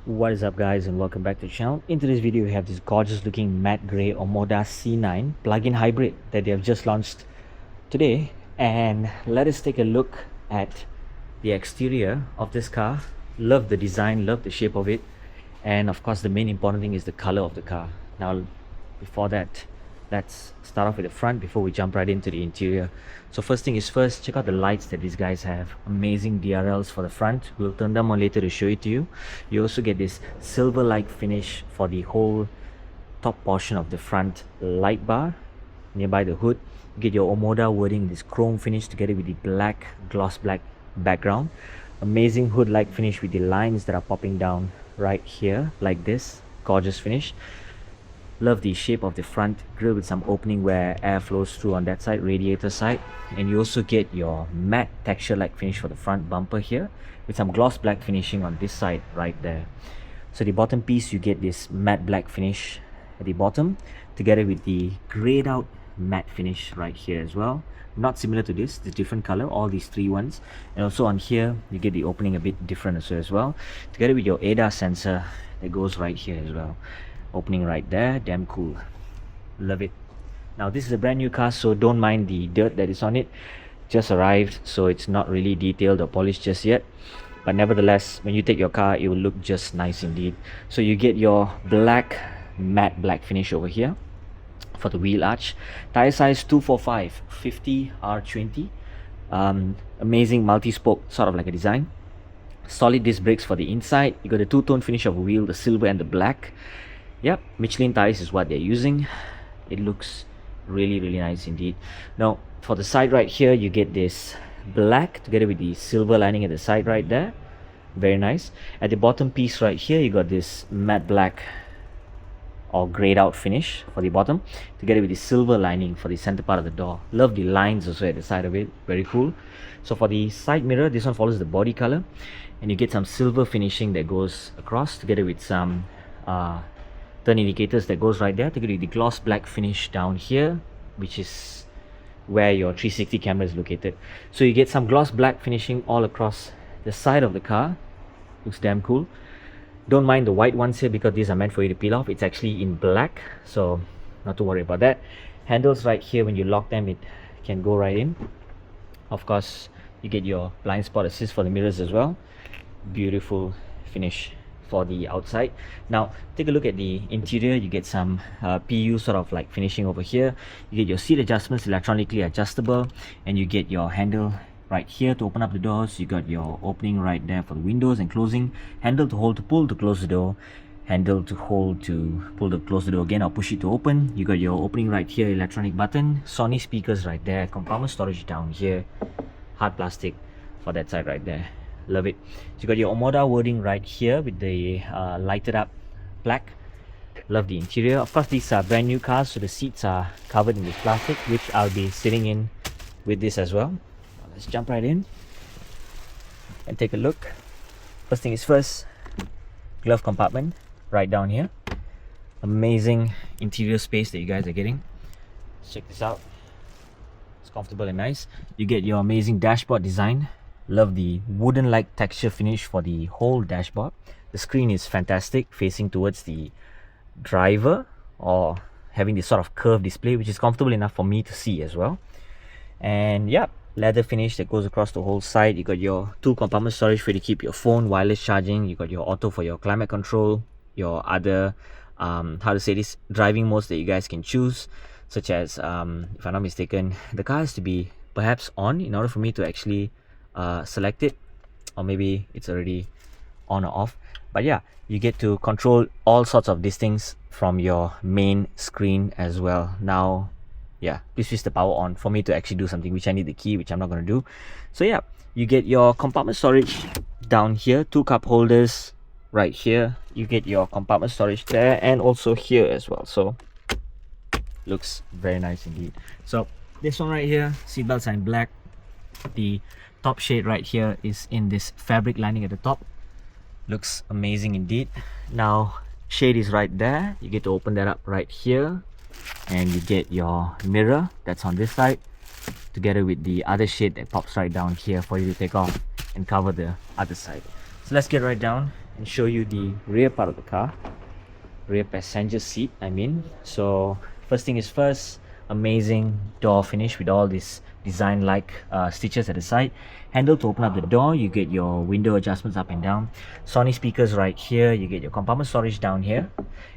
What is up guys, and welcome back to the channel. In today's video we have this gorgeous looking matte grey Omoda C9 plug-in hybrid that they have just launched today, and let us take a look at the exterior of this car. Love the design, love the shape of it, and of course the main important thing is the color of the car. Now before that, let's start off with the front before we jump right into the interior. So first thing is first, check out the lights that these guys have. Amazing DRLs for the front. We'll turn them on later to show it to you. You also get this silver-like finish for the whole top portion of the front light bar nearby the hood. You get your Omoda wording, this chrome finish together with the black, gloss black background. Amazing hood-like finish with the lines that are popping down right here like this. Gorgeous finish. Love the shape of the front grille with some opening where air flows through on that side, radiator side. And you also get your matte texture like finish for the front bumper here with some gloss black finishing on this side right there. So the bottom piece, you get this matte black finish at the bottom together with the grayed out matte finish right here as well. Not similar to this, the different color, all these three ones. And also on here you get the opening a bit different as well, together with your ADAS sensor that goes right here as well. Opening right there, damn cool, love it. Now this is a brand new car, so don't mind the dirt that is on it. Just arrived, so it's not really detailed or polished just yet, but nevertheless when you take your car it will look just nice indeed. So you get your black matte black finish over here for the wheel arch. Tire size 245 50 R20. Amazing multi-spoke sort of like a design. Solid disc brakes for the inside. You got a two-tone finish of a wheel, the silver and the black. Yep, Michelin tires is what they're using. It looks really nice indeed. Now for the side right here you get this black together with the silver lining at the side right there. Very nice. At the bottom piece right here you got this matte black or grayed out finish for the bottom together with the silver lining for the center part of the door. Love the lines also at the side of it, very cool. So for the side mirror, this one follows the body color and you get some silver finishing that goes across together with some turn indicators that goes right there together with the gloss black finish down here, which is where your 360 camera is located. So you get some gloss black finishing all across the side of the car. Looks damn cool. Don't mind the white ones here because these are meant for you to peel off. It's actually in black, so not to worry about that. Handles right here, when you lock them it can go right in. Of course you get your blind spot assist for the mirrors as well. Beautiful finish for the outside. Now take a look at the interior. You get some PU sort of like finishing over here. You get your seat adjustments electronically adjustable, and you get your handle right here to open up the doors. You got your opening right there for the windows and closing, handle to hold to pull to close the door, handle to hold to pull to close the door again or push it to open. You got your opening right here, electronic button, Sony speakers right there, compartment storage down here, hard plastic for that side right there. Love it. So you got your Omoda wording right here with the lighted up black. Love the interior. Of course these are brand new cars, so the seats are covered in this plastic, which I'll be sitting in with this as well. Let's jump right in and take a look. First thing is first, glove compartment right down here. Amazing interior space that you guys are getting. Let's check this out. It's comfortable and nice. You get your amazing dashboard design. Love the wooden like texture finish for the whole dashboard. The screen is fantastic, facing towards the driver or having this sort of curved display, which is comfortable enough for me to see as well. And yeah, leather finish that goes across the whole side. You got your two compartment storage for you to keep your phone, wireless charging. You got your auto for your climate control, your other driving modes that you guys can choose, such as if I'm not mistaken, the car has to be perhaps on in order for me to actually select it, or maybe it's already on or off. But yeah, you get to control all sorts of these things from your main screen as well. Now yeah, please switch the power on for me to actually do something, which I need the key, which I'm not going to do. So yeah, you get your compartment storage down here, two cup holders right here. You get your compartment storage there and also here as well. So looks very nice indeed. So this one right here, seat belts are in black. The top shade right here is in this fabric lining at the top. Looks amazing indeed. Now shade is right there. You get to open that up right here, and you get your mirror that's on this side together with the other shade that pops right down here for you to take off and cover the other side. So let's get right down and show you the rear part of the car, rear passenger seat I mean. So first thing is first, amazing door finish with all these design like stitches at the side. Handle to open up the door, you get your window adjustments up and down. Sony speakers right here, you get your compartment storage down here,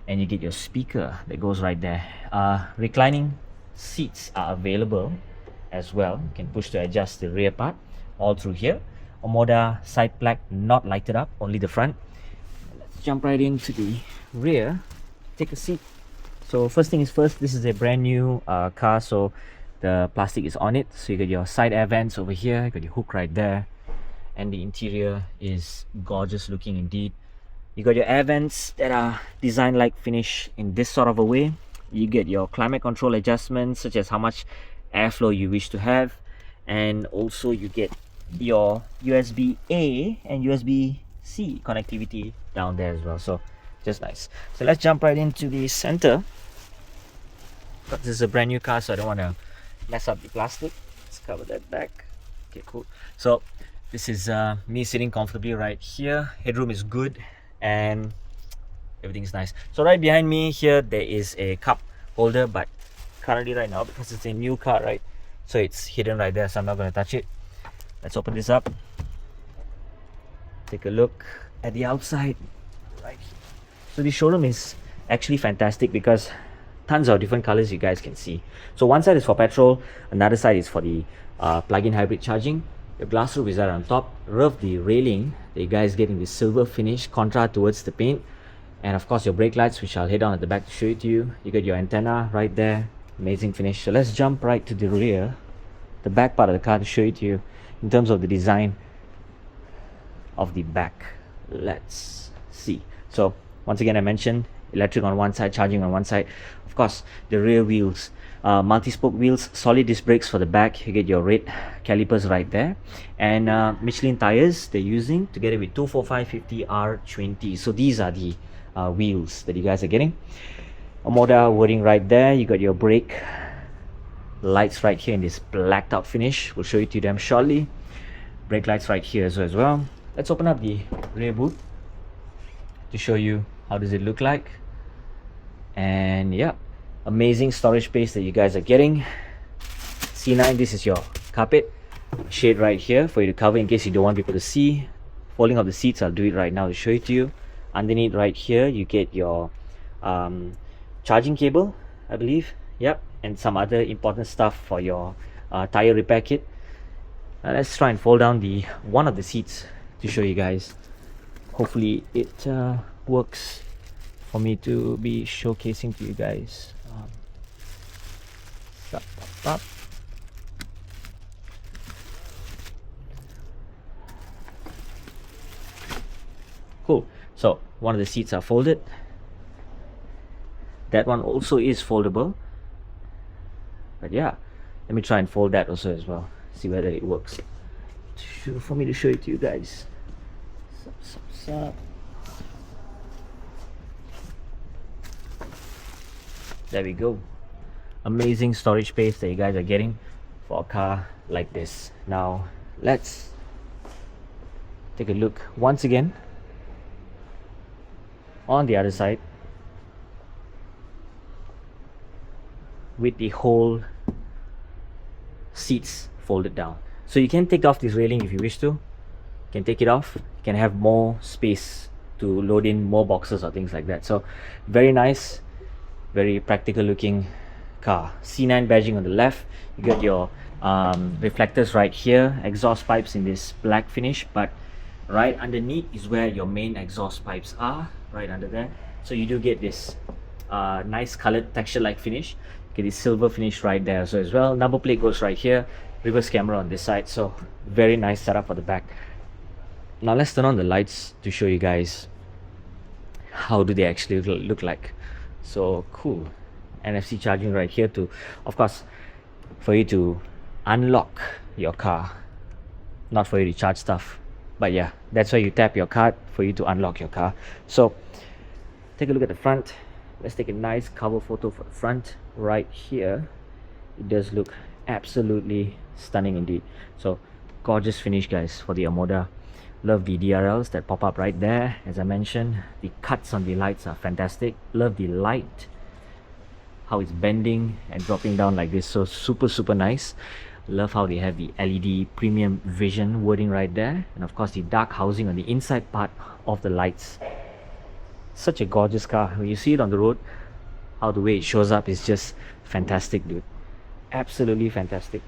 and you get your speaker that goes right there. Reclining seats are available as well. You can push to adjust the rear part all through here. Omoda side plaque not lighted up, only the front. Let's jump right into the rear, take a seat. So first thing is first, this is a brand new car, so the plastic is on it. So you got your side air vents over here, you got your hook right there, and the interior is gorgeous looking indeed. You got your air vents that are designed like finish in this sort of a way. You get your climate control adjustments, such as how much airflow you wish to have, and also you get your USB-A and USB-C connectivity down there as well, so just nice. So let's jump right into the center. But this is a brand new car, so I don't want to mess up the plastic. Let's cover that back. Okay, cool. So this is me sitting comfortably right here. Headroom is good and everything's nice. So right behind me here there is a cup holder, but currently right now, because it's a new car, right, so it's hidden right there, so I'm not going to touch it. Let's open this up, take a look at the outside right here. So the showroom is actually fantastic because tons of different colors you guys can see. So one side is for petrol, another side is for the plug-in hybrid charging. Your glass roof is right on top. Love the railing that you guys get in the silver finish, contrast towards the paint. And of course your brake lights, which I'll head on at the back to show it to you. You got your antenna right there, amazing finish. So let's jump right to the rear, the back part of the car, to show it to you in terms of the design of the back. Let's see. So once again, I mentioned electric on one side, charging on one side. Of course, the rear wheels, multi-spoke wheels, solid disc brakes for the back. You get your red calipers right there, and Michelin tires they're using together with 245/50 R20. So these are the wheels that you guys are getting. Omoda wording right there. You got your brake lights right here in this blacked out finish. We'll show it to you them shortly. Brake lights right here as well. Let's open up the rear boot to show you how does it look like. And yeah, amazing storage space that you guys are getting. C9, this is your carpet shade right here for you to cover in case you don't want people to see. Folding up the seats, I'll do it right now to show it to you. Underneath right here you get your charging cable, I believe. Yep, and some other important stuff for your tire repair kit. Let's try and fold down the one of the seats to show you guys. Hopefully it works for me to be showcasing to you guys. Cool. So one of the seats are folded. That one also is foldable. But yeah, let me try and fold that also as well. See whether it works. For me to show it to you guys. There we go. Amazing storage space that you guys are getting for a car like this. Now let's take a look once again on the other side with the whole seats folded down. So you can take off this railing if you wish to. You can take it off. You can have more space to load in more boxes or things like that. So very nice, very practical looking car. C9 badging on the left. You got your reflectors right here, exhaust pipes in this black finish, but right underneath is where your main exhaust pipes are, right under there. So you do get this nice colored texture like finish. Get this silver finish right there so as well. Number plate goes right here, reverse camera on this side. So very nice setup for the back. Now let's turn on the lights to show you guys how do they actually look like. So cool. NFC charging right here to, of course, for you to unlock your car, not for you to charge stuff, but yeah, that's why you tap your card for you to unlock your car. So take a look at the front. Let's take a nice cover photo for the front right here. It does look absolutely stunning indeed. So gorgeous finish guys for the Omoda Love the DRLs that pop up right there. As I mentioned, the cuts on the lights are fantastic. Love the light, how it's bending and dropping down like this, so super nice. Love how they have the LED premium vision wording right there, and of course the dark housing on the inside part of the lights. Such a gorgeous car. When you see it on the road, how the way it shows up is just fantastic, dude. Absolutely fantastic.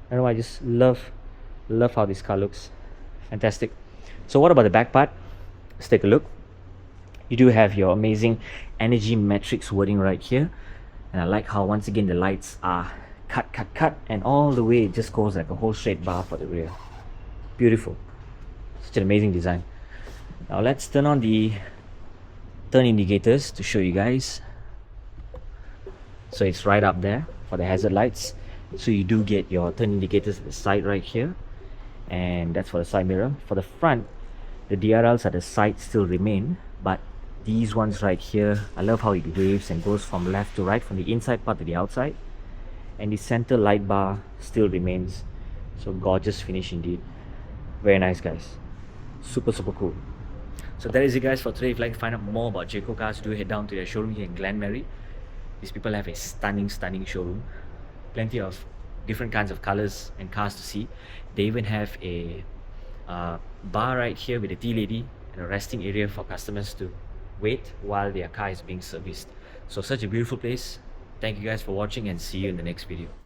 I don't know, I just love how this car looks. Fantastic. So what about the back part? Let's take a look. You do have your amazing energy matrix wording right here, and I like how once again the lights are cut, and all the way it just goes like a whole straight bar for the rear. Beautiful. Such an amazing design. Now let's turn on the turn indicators to show you guys. So it's right up there for the hazard lights. So you do get your turn indicators at the side right here, and that's for the side mirror. For the front, the DRLs at the side still remain, but these ones right here, I love how it waves and goes from left to right, from the inside part to the outside, and the center light bar still remains. So gorgeous finish indeed. Very nice, guys. Super cool. So that is it, guys, for today. If you'd like to find out more about JAECOO cars, do head down to their showroom here in Glenmarie. These people have a stunning showroom. Plenty of different kinds of colors and cars to see. They even have a bar right here with a tea lady and a resting area for customers to wait while their car is being serviced. So such a beautiful place. Thank you guys for watching, and see you in the next video.